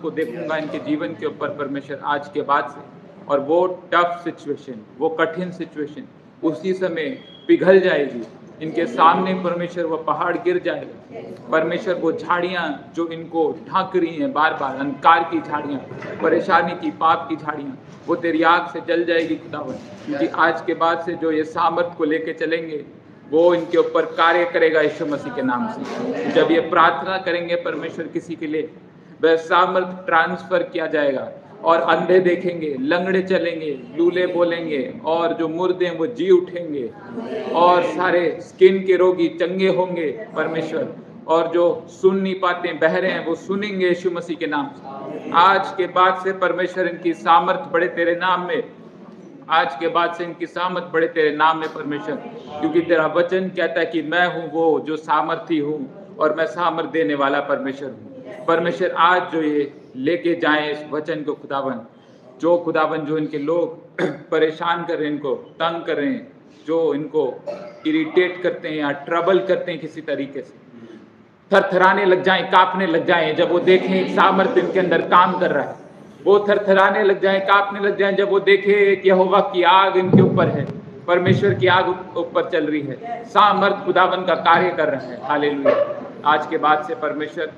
को देखूंगा इनके जीवन के ऊपर परमेश्वर आज के बाद से, और वो टफ सिचुएशन, वो कठिन सिचुएशन उसी समय पिघल जाएगी इनके सामने परमेश्वर। वो पहाड़ गिर जाएगा परमेश्वर। वो झाड़ियाँ जो इनको ढक रही हैं बार बार, अंधकार की झाड़ियाँ, परेशानी की, पाप की झाड़ियाँ, वो तेरी आग से जल जाएगी खुदावन। क्योंकि आज के बाद से जो ये सामर्थ को लेके चलेंगे वो इनके ऊपर कार्य करेगा यीशु मसीह के नाम से। जब ये प्रार्थना करेंगे परमेश्वर किसी के लिए, वह सामर्थ ट्रांसफर किया जाएगा और अंधे देखेंगे, लंगड़े चलेंगे, लूले बोलेंगे, और जो मुर्दे हैं वो जी उठेंगे, और सारे स्किन के रोगी चंगे होंगे परमेश्वर, और जो सुन नहीं पाते बहरे हैं वो सुनेंगे यीशु मसीह के नाम से। आज के बाद से परमेश्वर इनकी सामर्थ बढ़े तेरे नाम में। आज के बाद से इनकी सामर्थ बढ़े तेरे नाम में परमेश्वर, क्योंकि तेरा वचन कहता है कि मैं हूँ वो जो सामर्थी हूँ और मैं सामर्थ देने वाला परमेश्वर हूँ। परमेश्वर आज जो ये लेके जाएं इस वचन को खुदावन, जो खुदावन जो इनके लोग परेशान कर रहे हैं, इनको तंग कर रहे हैं, जो इनको इरिटेट करते हैं या ट्रबल करते हैं किसी तरीके से, थरथराने लग जाएं, कांपने लग जाएं जब वो देखें एक सामर्थ इनके अंदर काम कर रहा है। वो थरथराने लग जाएं, कांपने लग जाएं जब वो देखे कि यहोवा की आग इनके ऊपर है, परमेश्वर की आग ऊपर चल रही है, सामर्थ खुदावन का कार्य कर रहा है। हालेलुया। आज के बाद से परमेश्वर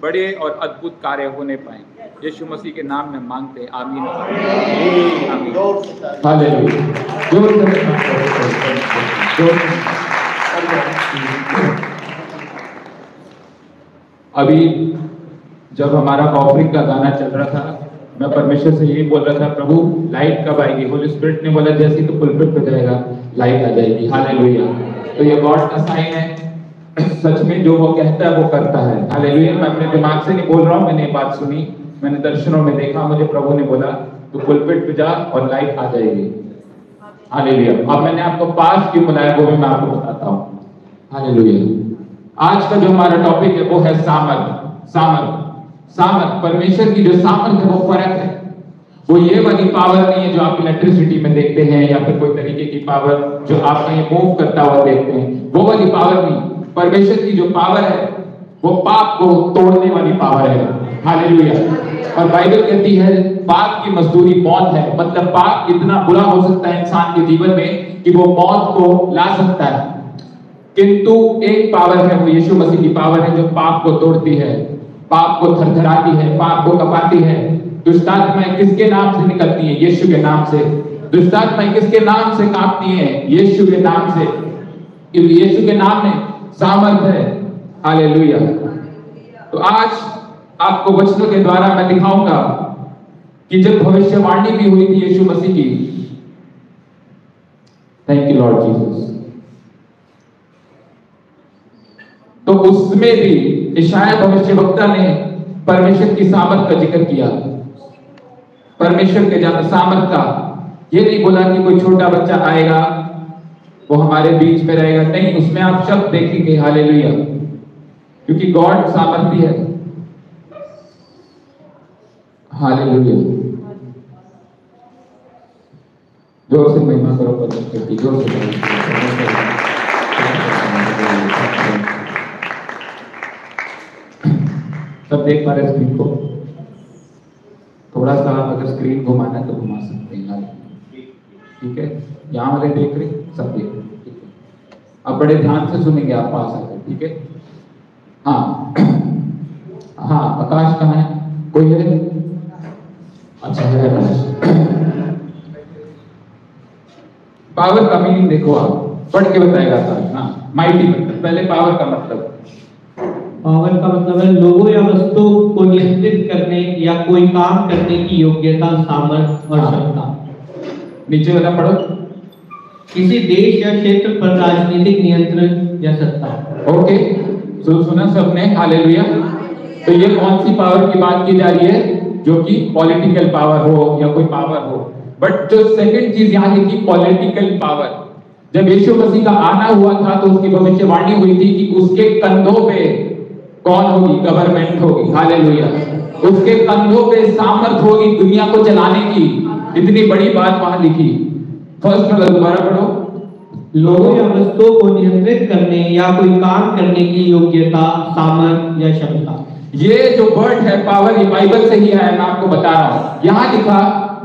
बड़े और अद्भुत कार्य होने पाए, यीशु मसीह के नाम में मांगते हैं, आमीन। अभी जब हमारा ऑफरिंग का गाना चल रहा था, मैं परमेश्वर से यही बोल रहा था, प्रभु लाइट कब आएगी? होली स्पिरिट ने बोला जैसे तो पुलपिट पे जाएगा लाइट आ जाएगी। हालेलुया। तो ये गॉड का साइन है, सच में जो वो कहता है वो करता है। हालेलुया। मैं अपने दिमाग से नहीं बोल रहा हूँ, मैंने ये बात सुनी, मैंने दर्शनों में देखा, मुझे प्रभु ने बोला तो पुलपिट पे जा और लाइट आ जाएगी। हालेलुया। अब मैंने आपको पास क्यों बुलाया वो भी मैं आपको बताता हूँ। हालेलुया। आज का जो हमारा टॉपिक है वो है सामर्थ। सामर्थ परमेश्वर की जो सामर्थ है वो फर्क है। वो ये वाली पावर नहीं है जो आप इलेक्ट्रिसिटी में देखते हैं, या फिर कोई तरीके की पावर जो आप कहीं मूव करता हुआ देखते हैं, वो वाली पावर नहीं। परमेश्वर की जो पावर है वो पाप को तोड़ने वाली पावर है। हालेलुया। और बाइबल कहती है पाप की मजदूरी मौत है। मतलब पाप इतना बुरा हो सकता है इंसान के जीवन में कि वो मौत को ला सकता है, किंतु एक पावर है, वो यीशु मसीह की पावर है जो पाप को तोड़ती है, पाप को थरथराती है, पाप को कपाती है। दुष्टात्माएं किसके नाम से निकलती हैं? यीशु के नाम से। दुष्टात्माएं किसके नाम से कांपती हैं? यीशु के नाम से। यीशु के नाम में सामर्थ है। हालेलुया। तो आज आपको वचनों के द्वारा मैं दिखाऊंगा कि जब भविष्यवाणी भी हुई थी यीशु मसीह की, थैंक यू लॉर्ड जीसस, तो उसमें भी यशायाह भविष्यवक्ता ने परमेश्वर की सामर्थ का जिक्र किया। परमेश्वर के सामर्थ का ये नहीं बोला कि कोई छोटा बच्चा आएगा वो हमारे बीच में रहेगा, नहीं, उसमें आप शब्द देखेंगे। हालेलुया। क्योंकि गॉड सामर्थी है। हालेलुया। जोर से महिमा करो परमेश्वर की, जोर से। सब देख पा रहे स्क्रीन को? थोड़ा सा अगर स्क्रीन घुमाना है तो घुमा सकते हैं। ठीक है, यहाँ वाले देख रहे, सब देख रहे, ठीक है। अब बड़े ध्यान से सुनेंगे आप पास आकर, ठीक है? हाँ हाँ, आकाश कहाँ है? कोई है? अच्छा है आकाश। पावर का मीनिंग देखो, आप पढ़ के बताएगा आकाश। हाँ, माइटी मतलब, पहले पावर का मतलब, पावर का मतलब है लोगों या वस्तु को नियंत्रित करने या कोई काम करने की योग्यता, सामर्थ्य और क्षमता। नीचे वाला पढ़ो। किसी देश या क्षेत्र पर राजनीतिक नियंत्रण या सत्ता। ओके, तो सुना सबने? हालेलुया। तो ये कौन सी पावर की बात की जा रही है? जो कि पॉलिटिकल पावर हो या कोई पावर हो। बट जो सेकंड चीज यहाँ लिखी, पॉलिटिकल पावर, जब यीशु मसीह का आना हुआ था तो उसकी भविष्यवाणी हुई थी कि उसके कंधों पे कौन होगी? गवर्नमेंट होगी। हालेलुया। उसके कंधों पे सामर्थ होगी दुनिया को चलाने की। इतनी बड़ी बात वहां लिखी। फर्स्ट वाला दोबारा पढ़ो। लोगों या वस्तुओं को नियंत्रित करने या कोई काम करने की योग्यता, सामर्थ्य या क्षमता। ये जो वर्ड है पावर, ये बाइबल से ही है, मैं आपको बता रहा हूं। यहां लिखा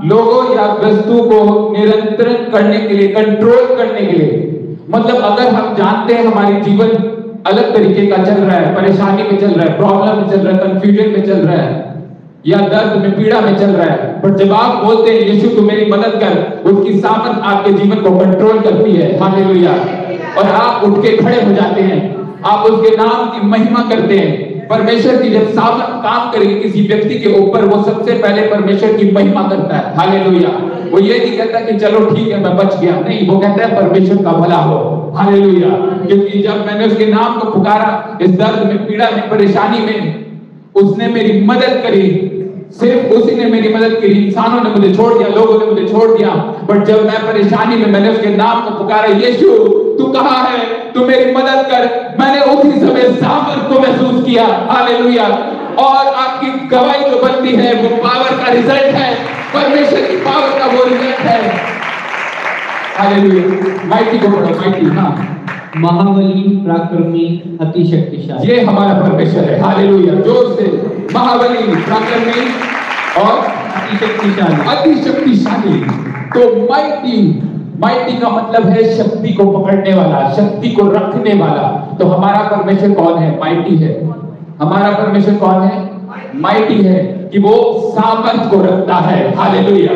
लोगों या वस्तु को नियंत्रण करने के लिए, कंट्रोल करने के लिए। मतलब अगर हम जानते हैं हमारी जीवन अलग तरीके का चल रहा है, परेशानी में चल रहा है, प्रॉब्लम में चल रहा है, कंफ्यूजन में चल रहा है, या दर्द में, पीड़ा में चल रहा है, पर जब आप बोलते हैं यीशु तू मेरी मदद कर, उसकी सामर्थ आपके जीवन को कंट्रोल करती है। हालेलुया। और आप उठ के खड़े हो जाते हैं, आप उसके नाम की महिमा करते हैं। परमेश्वर की जब सामर्थ काम करेगी किसी व्यक्ति के ऊपर, वो सबसे पहले परमेश्वर की महिमा करता है। हालेलुया। वो ये नहीं कहता कि चलो ठीक है मैं बच गया, नहीं, वो कहता है परमेश्वर का भला हो। हालेलुया। क्योंकि जब मैंने उसके नाम को पुकारा, इस दर्द में, पीड़ा में, परेशानी में, उसने मेरी मदद करी। सिर्फ उसी ने मेरी मदद की, इंसानों ने मुझे छोड़ दिया, लोगों ने मुझे छोड़ दिया, बट जब मैं परेशानी में, मैंने उसके नाम को पुकारा, यीशु तू कहां है, तू मेरी मदद कर, मैंने उसी समय सामर्थ को महसूस किया। हालेलुया। और आपकी गवाही जो बनती है वो पावर का रिजल्ट है, परमेश्वर की पावर का वो रिजल्ट है। हालेलुया। माइटी को पढ़ो, माइटी। हाँ, महाबली, पराक्रमी, अति शक्तिशाली, ये हमारा परमेश्वर है। हालेलुया। जोर से, महाबली, पराक्रमी और अति शक्तिशाली। अति शक्तिशाली। तो माइटी, माइटी का मतलब है शक्ति को पकड़ने वाला, शक्ति को रखने वाला। तो हमारा परमेश्वर कौन है? माइटी है। हमारा परमेश्वर कौन है? माइटी है, कि वो सामर्थ को रखता है। हालेलुया।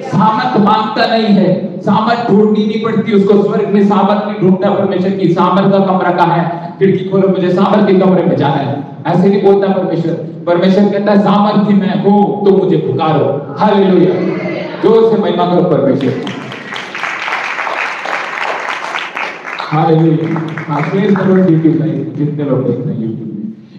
सामर्थ मांगता नहीं है, सामर्थ ढूंढनी नहीं पड़ती उसको, स्वर्ग में सामर्थ नहीं ढूंढता परमेश्वर की। सामर्थ का कमरा कहाँ है? खिड़की खोलो, मुझे सामर्थ के कमरे में जाना है, ऐसे नहीं बोलता परमेश्वर। परमेश्वर कहता है सामर्थी मैं हूं, तो मुझे पुकारो। हालेलुया। जोर से महिमा करो परमेश्वर। हालेलुया। हाँ, शेयर करो यूट्यूब में, जितने लोग देख रहे हैं यूट्यूब में।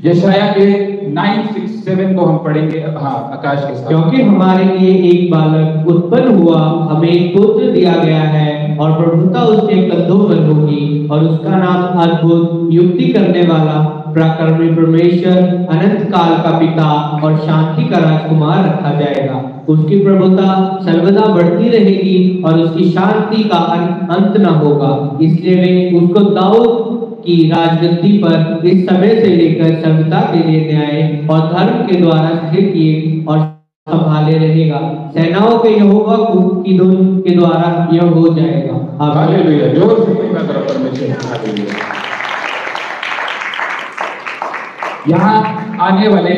यशाया के 9:6-7 को हम पढ़ेंगे। हाँ, आकाश के साथ। क्योंकि हमारे लिए एक बालक उत्पन्न हुआ, हमें एक पुत्र दिया गया है, और प्रभुता उसके कंधों पर होगी, और उसका नाम अद्भुत, युक्ति करने वाला, पराक्रमी परमेश्वर, अनंत काल का पिता और शांति का राजकुमार रखा जाएगा। उसकी प्रभुता सर्वदा बढ़ती रहेगी और उसकी शांति का अंत न होगा। इसलिए वे उसको दाऊद की राजगद्दी पर इस समय से लेकर सभ्यता के लिए न्याय और धर्म के द्वारा स्थिर किए और संभाले रहेगा। सेनाओं के यहोवा की धुन के द्वारा यह हो जाएगा। हालेलुया। जोर से महिमा करो परमेश्वर। हालेलुया। यहाँ आने वाले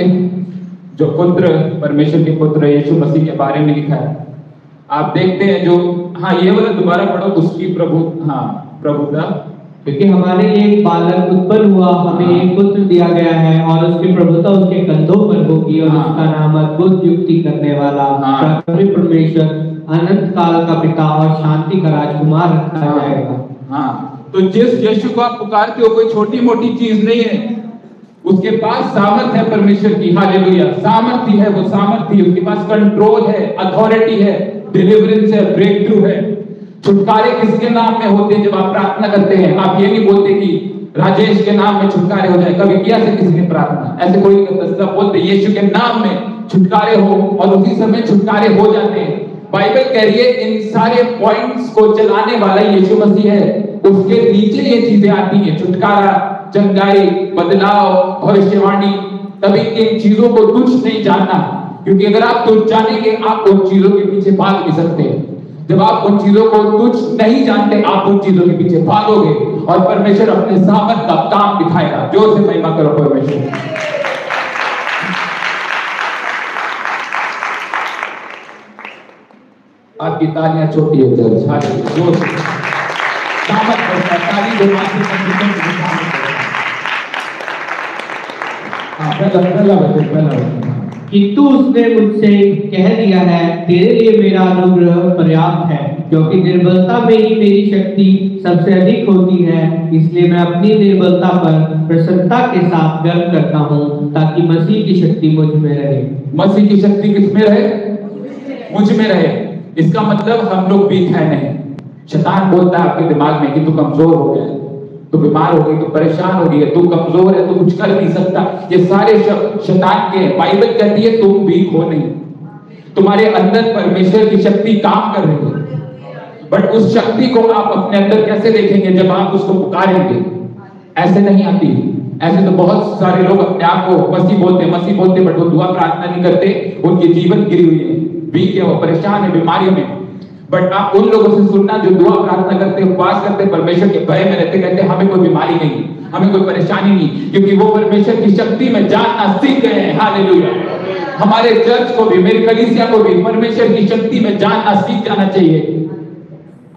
जो पुत्र, परमेश्वर के पुत्र यीशु मसीह के बारे में लिखा है, आप देखते हैं जो, हाँ ये वाला दोबारा पढ़ो, उसकी प्रभु, हाँ, प्रभुता। क्योंकि हमारे लिए एक बालक उत्पन्न हुआ, हमें एक पुत्र दिया गया है, और उसकी प्रभुता उसके कंधों पर होगी, और उसका नाम अद्भुत, युक्ति करने वाला, पराक्रमी परमेश्वर, अनंत काल का पिता और शांति का राजकुमार रखा जाएगा। हाँ, तो जिस यीशु को आप पुकारते हो, कोई छोटी मोटी चीज नहीं है, उसके पास सामर्थ है परमेश्वर की। हालेलुया। सामर्थी है वो, सामर्थी, उसके पास कंट्रोल है, अथॉरिटी है, डिलीवरेंस है, ब्रेक थ्रू है। छुटकारे किसके नाम में होते हैं? जब आप प्रार्थना करते हैं, आप ये नहीं बोलते कि राजेश के नाम में छुटकारे हो जाए। कभी किया से किसी ने प्रार्थना? ऐसे कोई करता, बोलते यीशु के नाम में छुटकारे हो, और उसी समय छुटकारे हो जाते हैं। बाइबल कह रही है इन सारे पॉइंट्स को चलाने वाला यीशु मसीह है। उसके नीचे ये चीजें आती हैं, छुटकारा, चंगाई, बदलाव, भविष्यवाणी। तभी इन चीजों को तुच्छ नहीं जानना, क्योंकि अगर आप तुच्छ जानेंगे, आप उन चीजों के पीछे भाग नहीं सकते। जब आप उन चीजों को तुच्छ नहीं जानते, आप उन चीजों के पीछे भागोगे, और परमेश्वर अपने सामर्थ का काम दिखाएगा। जोर से महिमा करो परमेश्वर। आपकी तालियां छोटी है चर्च। हालेलुया। जोर से सामर्थ करता है, ताली दो माथे पर। हाँ, पहला किंतु उसने मुझसे कह दिया है, तेरे लिए मेरा अनुग्रह पर्याप्त है, क्योंकि निर्बलता में ही मेरी शक्ति सबसे अधिक होती है। इसलिए मैं अपनी निर्बलता पर प्रसन्नता के साथ गर्व करता हूँ, ताकि मसीह की शक्ति मुझ में रहे। मसीह की शक्ति किस में रहे? मुझ में रहे। इसका मतलब हम लोग वीक है नहीं। शैतान बोलता है आपके दिमाग में कि तू कमजोर हो गया, तू बीमार हो गई, तू परेशान हो गई है, तू कमजोर है, तू कुछ कर नहीं सकता। ये सारे शैतान के। बाइबल कहती है तुम वीक हो नहीं, तुम्हारे अंदर परमेश्वर की शक्ति काम कर रही है। बट उस शक्ति को आप अपने अंदर कैसे देखेंगे? जब आप उसको पुकारेंगे। ऐसे नहीं आती। ऐसे तो बहुत सारे लोग अपने आप को मसीह बोलते बट वो दुआ प्रार्थना नहीं करते, उनकी जीवन गिरी हुई है, वीक है, वो परेशान है बीमारियों में। बट आप उन लोगों से सुनना जो दुआ प्रार्थना करते, उपवास करते, परमेश्वर के भय में रहते, कहते हमें कोई बीमारी नहीं, हमें कोई परेशानी नहीं, क्योंकि वो परमेश्वर की शक्ति में जानना सीख गए हैं। हालेलुया। हमारे चर्च को भी, मेरी कलीसिया को भी परमेश्वर की शक्ति में जानना सीख जाना चाहिए।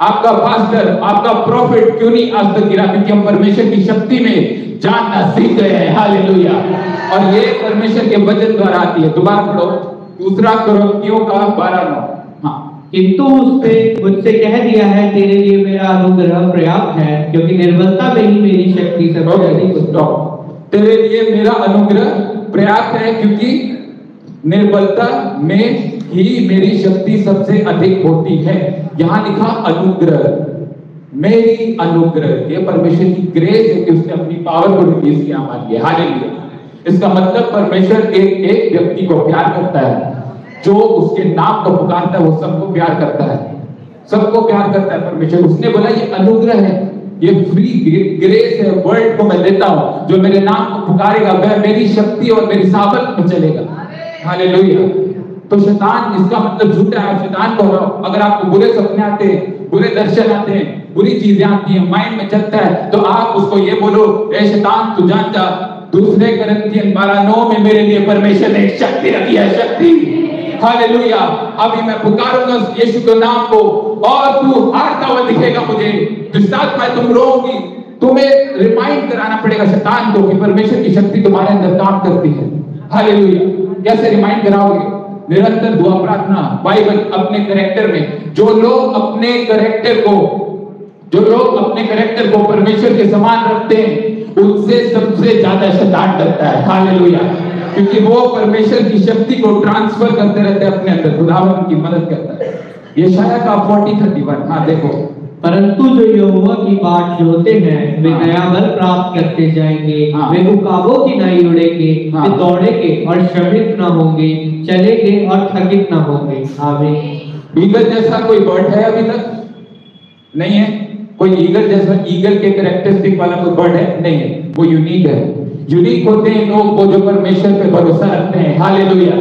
आपका पास्टर, आपका प्रॉफिट क्यों नहीं आज तक गिरा? क्योंकि हम परमेश्वर की शक्ति में जानना सीख गए हैं। हालेलुया। और ये परमेश्वर के वचन द्वारा आती है। दोबारा पढ़ो, 2 कुरिन्थियों का 12:9। हाँ, किंतु उसने मुझसे कह दिया है, तेरे लिए मेरा अनुग्रह पर्याप्त है, क्योंकि निर्बलता में ही मेरी शक्ति सबसे अधिक। तेरे लिए मेरा अनुग्रह पर्याप्त है, क्योंकि निर्बलता में ही मेरी शक्ति सबसे अधिक होती है। यहां लिखा अनुग्रह, मेरी अनुग्रह, ये परमेश्वर की ग्रेस है कि उसने अपनी पावर को रिलीज किया हमारे लिए। हालेलुया। इसका मतलब परमेश्वर एक व्यक्ति को प्यार करता है, जो उसके नाम को पुकारता है वो सबको प्यार करता है, सबको प्यार करता है परमेश्वर। उसने बोला ये अनुग्रह है, ये फ्री ग्रेस है, वर्ल्ड को मैं देता हूं, जो मेरे नाम को पुकारेगा वह मेरी शक्ति और मेरी सामर्थ में चलेगा। हालेलुया। तो शैतान, इसका मतलब झूठा है, शैतान को अगर आपको बुरे सपने आते हैं, बुरे दर्शन आते हैं, बुरी चीजें आती हैं, माइंड में चलता है, तो आप उसको ये बोलो, ए शैतान तू जान जा, 2 कुरिन्थियों 12:9 में मेरे लिए परमेश्वर ने एक शक्ति रखी है, शक्ति। हालेलुया। अभी मैं पुकारूंगा यीशु के नाम को और तू हारता हुआ दिखेगा मुझे, जिस रात में तुम रोओगी। तुम्हें रिमाइंड कराना पड़ेगा शैतान को कि परमेश्वर की शक्ति तुम्हारे अंदर काम करती है। हालेलुया। कैसे रिमाइंड कराओगे? निरंतर दुआ प्रार्थना, बाइबल, अपने कैरेक्टर में। जो लोग अपने कैरेक्टर को परमेश्वर के समान रखते हैं, उनसे सबसे ज्यादा शैतान डरता है। हालेलुया। क्योंकि वो परमेश्वर की शक्ति को ट्रांसफर करते रहते हैं अपने अंदर, खुदावंद उनकी मदद करता है। यशायाह का 40:31। हाँ देखो, परंतु जो यहोवा की बाट जोते हैं वे नया बल प्राप्त करते जाएंगे, वे उकाबों की नाई उड़ेंगे, वे दौड़ेंगे और श्रमित न होंगे, चलेंगे और थकित न होंगे। आमीन। ईगल जैसा कोई बर्ड है अभी तक? नहीं है। कोई ईगल जैसा, ईगल के कैरेक्टरिस्टिक वाला कोई बर्ड है? नहीं है। वो यूनिक है। यूनिक होते हैं लोग वो जो परमेश्वर पे भरोसा रखते हैं। हालेलुया।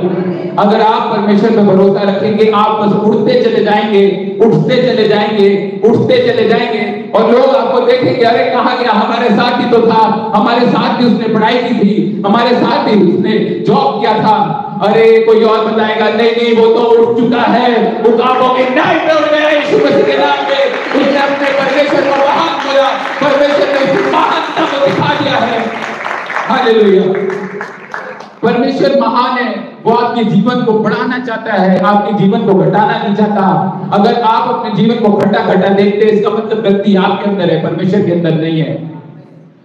अगर आप परमेश्वर पे भरोसा रखेंगे, आप बस उड़ते चले जाएंगे, उठते चले जाएंगे, उठते चले जाएंगे, और लोग आपको देखेंगे, अरे कहाँ गया, हमारे साथ ही तो था, हमारे साथ ही उसने पढ़ाई की थी, हमारे साथ ही उसने जॉब किया था। अरे कोई और बताएगा, नहीं नहीं वो तो उठ चुका है, उकाबों के नाई पे उड़ गया यीशु मसीह के नाम पे। उसने अपने परमेश्वर को महान बोला, परमेश्वर ने उसकी महानता को दिखा दिया है। हालेलुया। परमेश्वर महान है, वो आपके जीवन को बढ़ाना चाहता है, आपके जीवन को घटाना नहीं चाहता। अगर आप अपने जीवन को घटा देखते हैं, इसका मतलब गलती आपके अंदर है, परमेश्वर के अंदर नहीं है।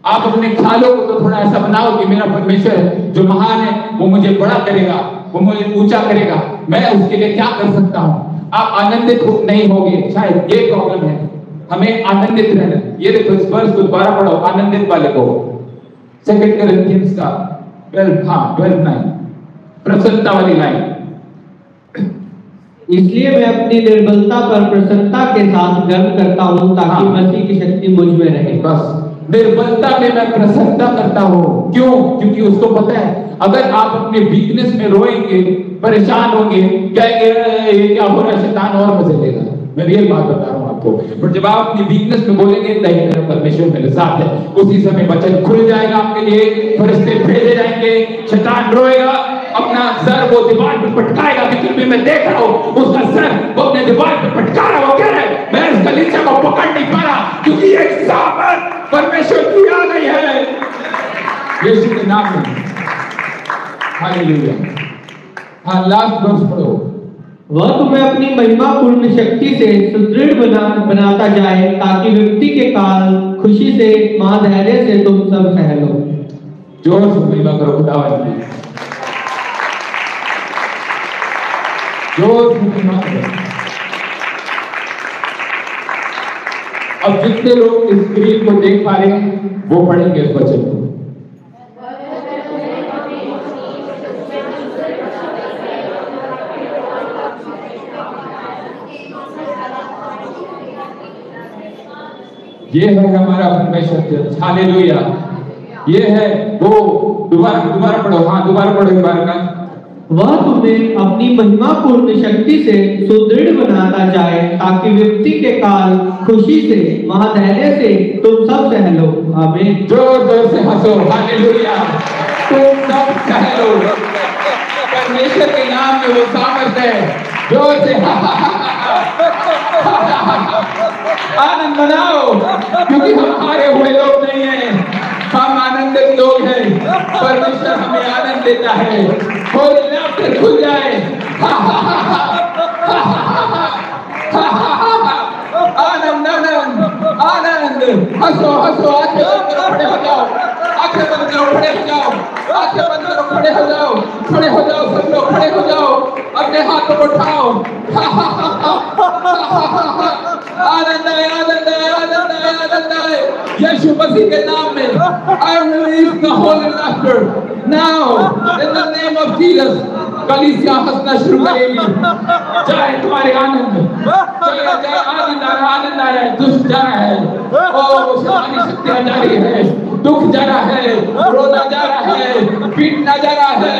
आप अपने ख्यालों को तो थोड़ा ऐसा बनाओ कि मेरा परमेश्वर जो महान है वो मुझे बड़ा करेगा, वो मुझे ऊंचा करेगा, मैं उसके लिए क्या कर सकता हूँ। आप आनंदित नहीं होगे, शायद ये प्रॉब्लम है। हमें आनंदित रहना। ये देखो इस वर्ष को दोबारा पढ़ो, आनंदित वाले को, 2 कुरिन्थियों का 12:9, प्रसन्नता वाली लाइन। इसलिए मैं अपनी निर्बलता पर प्रसन्नता के साथ गर्व करता हूँ, ताकि मसीह की शक्ति मुझ में रहे। बस निर्बलता में मैं प्रसन्नता करता हूँ। क्यों? क्योंकि उसको पता है अगर आप अपने वीकनेस में रोएंगे, परेशान होंगे, कहेंगे ये क्या हो रहा है, शैतान और मजे लेगा। मैं रियल बात बता रहा हूँ आपको। पर जब आप अपनी वीकनेस में बोलेंगे नहीं मेरा परमेश्वर मेरे साथ है, उसी समय वचन खुल जाएगा आपके लिए, फरिश्ते भेजे जाएंगे, शैतान रोएगा, अपना सर वो दीवार पे पटकाएगा। क्योंकि मैं देख रहा हूँ उसका सर वो अपने दीवार पे पटका रहा है, वो कह रहा है मैं इस कलीसिया को पकड़ नहीं पा रहा, क्योंकि एक सामर्थ परमेश्वर की आ गई है यीशु के नाम में। हालेलुया। हाँ, लास्ट वर्स पढ़ो। वह तुम्हें अपनी महिमा पूर्ण शक्ति से सुदृढ़ बनाता जाए, ताकि विपत्ति के काल खुशी से महाधैर्य से तुम सब सह लो। जोर से महिमा करो खुदावंद की, जोर से महिमा करो। अब जितने लोग इस स्क्रीन को देख पा रहे हैं वो पढ़ेंगे इस वचन को। ये है हमारा परमेश्वर। हालेलुया। ये है वो, दोबारा पढ़ो, हाँ दोबारा पढ़ो एक बार का। वह तुम्हें अपनी महिमापूर्ण शक्ति से सुदृढ़ बनाता जाए, ताकि विपत्ति के काल खुशी से, महाधैर्य से तुम सब सह लो। आमीन। जोर जोर से हंसो, हालेलुया। तुम सब सह लो। परमेश्वर के नाम में वो सामर्थ्य है। जोर से आनंद मनाओ, क्योंकि हम हारे हुए लोग नहीं हैं, हम आनंदित लोग हैं। परमेश्वर हमें आनंद देता है। होली लाफ्टर खुल जाए। आनंद आनंद आनंद, हंसो हंसो, आंखें बंद करो, खड़े हो जाओ, आंखें बंद करो, खड़े हो जाओ, आंखें बंद करो, खड़े हो जाओ, खड़े हो जाओ, सब लोग खड़े हो जाओ, अपने हाथों को उठाओ। आनंद आए, आनंद आए, आनंद आए, आनंद आए। यीशु मसीह के नाम में I release the holy laughter now in the name of Jesus। कलीसिया हंसना शुरू करेगी। जाए तुम्हारे आनंद, जाए आनंद आ रहा है, दुष्ट जा रहा है, ओ शैतानी शक्तियां जा रही है, दुख जा रहा है, रोना जा रहा है, पीटना जा रहा है।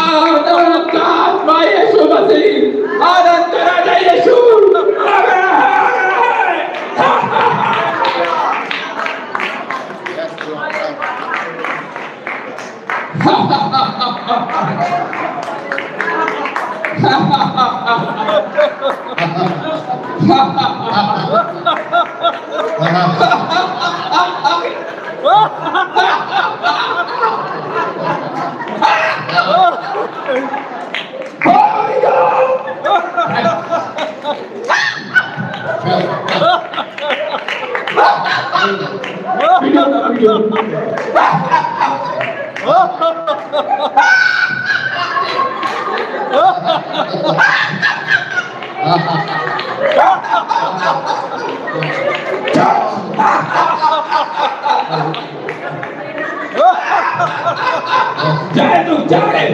आनंद का आत्मा यीशु मसीह, आनंद का राजा यीशु आ रहा है। जाए तो जाए।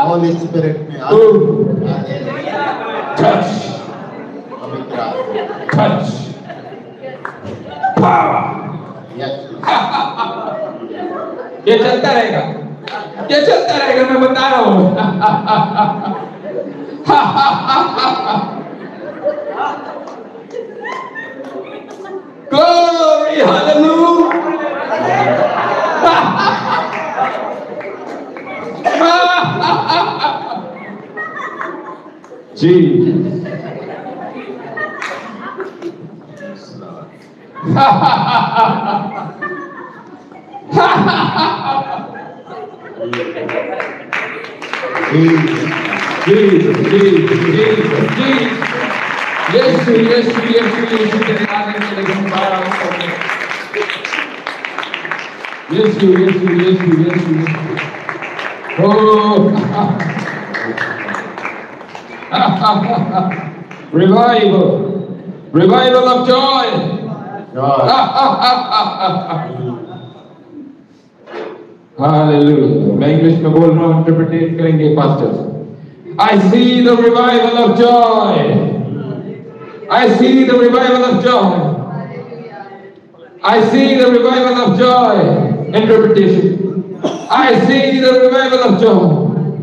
Holy Spirit में touch, touch, power। ये चलता रहेगा, ये चलता रहेगा, मैं बता रहा हूँ। Glory, hallelujah। Jesus। Jesus, Jesus, Jesus, Jesus। यीशु यीशु यीशु यीशु तेरे नाम में तेरे गुणगान करते हैं। यीशु यीशु यीशु यीशु। Oh, revival, revival of joy। Hallelujah। मैं इंग्लिश में बोल रहा हूँ, इंटरप्रेट करेंगे pastors. I see the revival of joy। I see the revival of joy। I see the revival of joy। Interpretation। I see the revival of joy।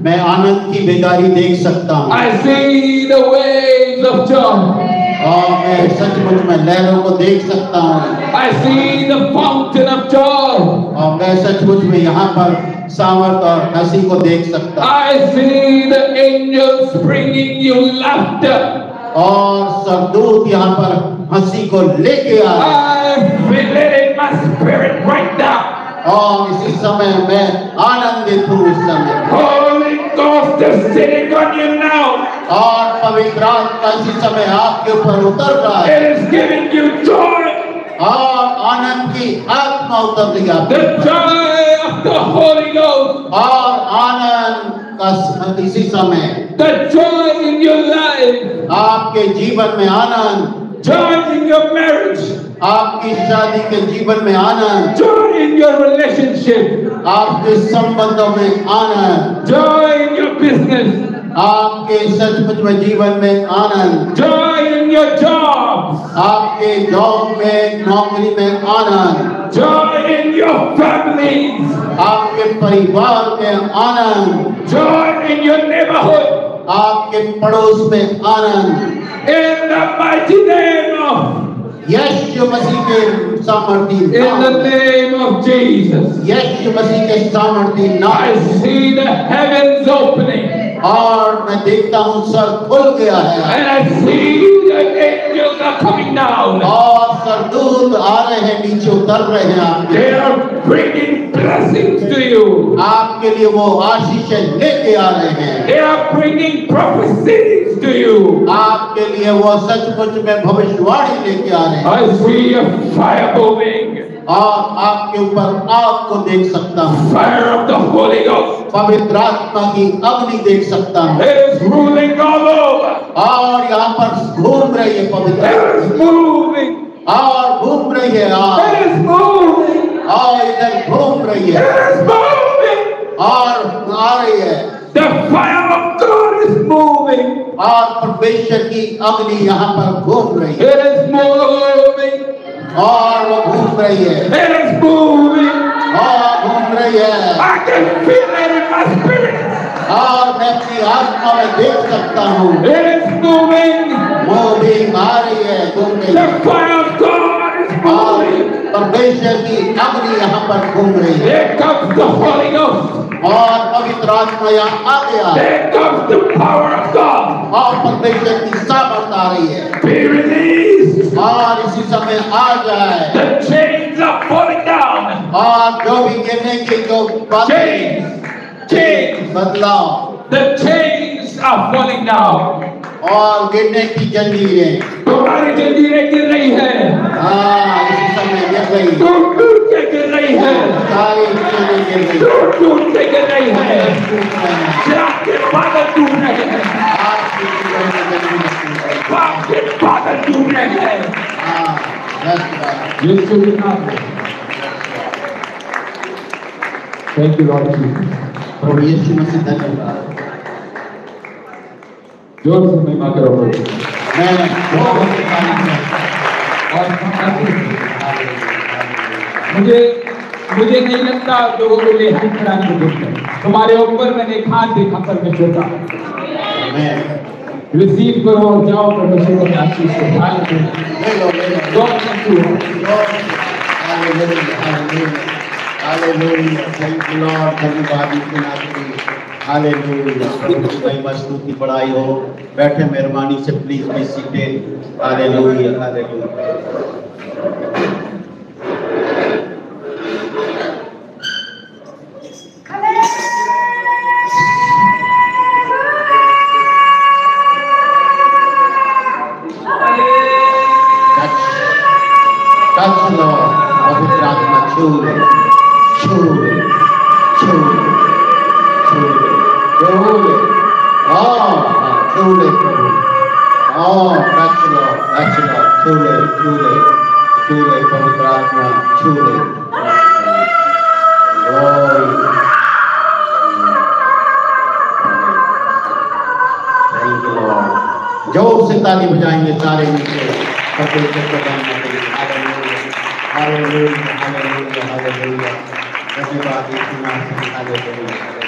मैं आनंद की बेदारी देख सकता हूँ। I see the waves of joy। और मैं सचमुच में लहरों को देख सकता हूँ। I see the fountain of joy। और मैं सचमुच में यहाँ पर सामर्थ और हंसी को देख सकता हूँ। I see the angels bringing you laughter। और सरदूत यहाँ पर हंसी को लेके आए। I feel it in my spirit right now। और इसी समय मैं आनंदित हूँ। इस समय Holy Ghost is sitting on you now। और पवित्र आत्मा इसी समय आपके ऊपर उतर रहा है। It is giving you joy। और आनंद की आत्मा उतर रही है। The joy of the Holy Ghost। और आनंद का इसी समय The joy in your life। आपके जीवन में आनंद। Joy in your marriage। आपकी शादी के जीवन में आनंद। Joy in your relationship। आपके संबंधों में आनंद। Joy in your business। आपके सचमुच में जीवन में आनंद। Joy in your jobs. आपके जॉब में, नौकरी में आनंद, Joy in your families. आपके परिवार में आनंद, Joy in your neighborhood. आपके पड़ोस में आनंद, In the mighty name of, यीशु मसीह के सामर्थी in the नाम, name of Jesus. यीशु मसीह के सामर्थी I नाम, see the heavens opening. और मैं देखता हूँ सर खुल गया है, And I see the angels are coming down. और सरदूत आ रहे हैं, नीचे उतर रहे हैं आपके, They are bringing blessings to you. आपके लिए वो आशीषें लेके आ रहे हैं, They are bringing prophecies to you. आपके लिए वो सचमुच में भविष्यवाणी लेके आ रहे हैं, I see a fire moving. और आपके ऊपर आग को देख सकता हूँ, Fire of the Holy Ghost. पवित्र आत्मा की अग्नि देख सकता हूँ, It is ruling all over. और यहाँ पर घूम रही है पवित्र It is आत्मा, moving. और घूम रही है आग, It is moving. और इधर घूम रही It है, is moving. और आ रही है, The fire of God is moving. और परमेश्वर की अग्नि यहाँ पर घूम रही है, It is moving. और वो घूम रही है, It is moving. और घूम रही है, I can feel it in my spirit. और मैं अपनी आत्मा में देख सकता हूँ, It is moving. वो भी आ रही है, घूम रही The है, fire of God is और moving. परमेश्वर की अग्नि यहाँ पर घूम रही है, Here comes the Holy Ghost. और पवित्र आत्मा यहाँ आ गया, There comes the power of God. और परमेश्वर की सामर्थ आ रही है, Be released. और इसी समय आ जाए, The chains are falling down. और जो भी गिरने की जो बातें, Chains. Chains. बदलाव, The chains are falling down. और गिरने की जंजीरें, तुम्हारी जंजीरें गिर रही है. हाँ इसी समय गिर रही, टूट के गिर रही है. सारी चीजें गिर रही, टूट के गिर रही है. शराब के बादल टूट रहे हैं. आपकी जीवन में जंजीरें टूट रही। पाप के बादल टूट रहे हैं. हाँ, बस बात। यीशु के नाम में. Thank you, Lord Jesus. प्रभु यीशु मसीह धन्यवाद। जोर से महिमा करो प्रभु. मैं बहुत मुझे नहीं लगता लोगों को ले हाथ खड़ाने की जरूरत है. तुम्हारे ऊपर मैंने एक हाथ देखा परमेश्वर का. रिसीव करो और जाओ परमेश्वर की आशीष से. God thank you. Hallelujah, thank you Lord, धन्यवाद इसके नाते। हालेलुया, प्रभु की महिमा स्तुति बढ़ाई हो। बैठे मेहरबानी से, please be seated. Hallelujah, hallelujah. Touch Lord, पवित्र आत्मा छू ले, छू ले, छू ले, छू ले, छू ले, छू ले प्रभु, टच लॉर्ड, छू ले, छू ले, छू ले पवित्र आत्मा, छू ले। Thank you Lord. जोर से ताली बजाएंगे सारे मिलकर, परमेश्वर को धन्यवाद देंगे। Hallelujah, hallelujah, hallelujah, hallelujah. धन्यवाद यीशु नाम से, हालेलुया।